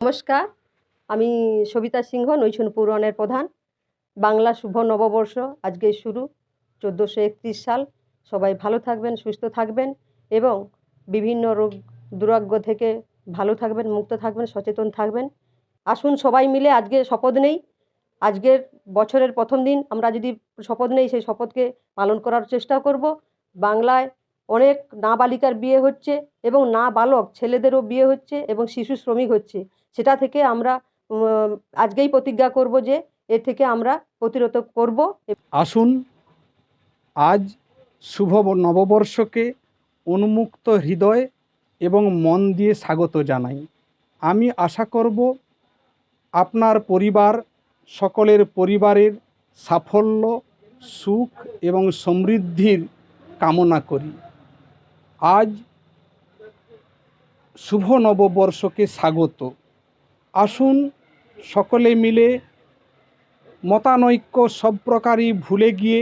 নমস্কার, আমি সবিতা সিংহ, নৈছনপুর ওয়ানের প্রধান। বাংলা শুভ নববর্ষ আজকে শুরু, 1431 সাল। সবাই ভালো থাকবেন, সুস্থ থাকবেন এবং বিভিন্ন রোগ দুরারোগ্য থেকে ভালো থাকবেন, মুক্ত থাকবেন, সচেতন থাকবেন। আসুন সবাই মিলে আজকে শপথ নেই। আজকের বছরের প্রথম দিন আমরা যদি শপথ নেই, সেই শপথকে পালন করার চেষ্টা করব। বাংলায় অনেক নাবালিকার বিয়ে হচ্ছে এবং নাবালক ছেলেদেরও বিয়ে হচ্ছে এবং শিশু শ্রমিক হচ্ছে। সেটা থেকে আমরা আজকেই প্রতিজ্ঞা করব যে এর থেকে আমরা প্রতিরোধ করব। আসুন আজ শুভ নববর্ষকে উন্মুক্ত হৃদয় এবং মন দিয়ে স্বাগত জানাই। আমি আশা করব আপনার পরিবার, সকলের পরিবারের সাফল্য, সুখ এবং সমৃদ্ধির কামনা করি। আজ শুভ নববর্ষকে স্বাগত। আসুন সকলে মিলে মতানৈক্য সব প্রকারই ভুলে গিয়ে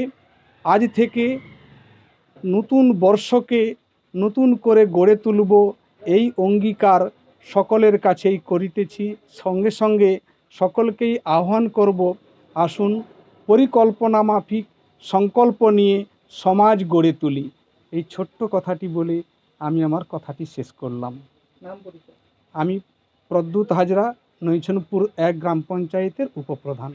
আজ থেকে নতুন বর্ষকে নতুন করে গড়ে তুলব, এই অঙ্গীকার সকলের কাছেই করিতেছি। সঙ্গে সঙ্গে সকলকেই আহ্বান করব, আসুন পরিকল্পনা মাফিক সংকল্প নিয়ে সমাজ গড়ে তুলি। এই ছোট্ট কথাটি বলে আমি আমার কথাটি শেষ করলাম। আমি প্রদ্যুৎ হাজরা, নৈছনপুর 1 গ্রাম পঞ্চায়েতের উপপ্রধান।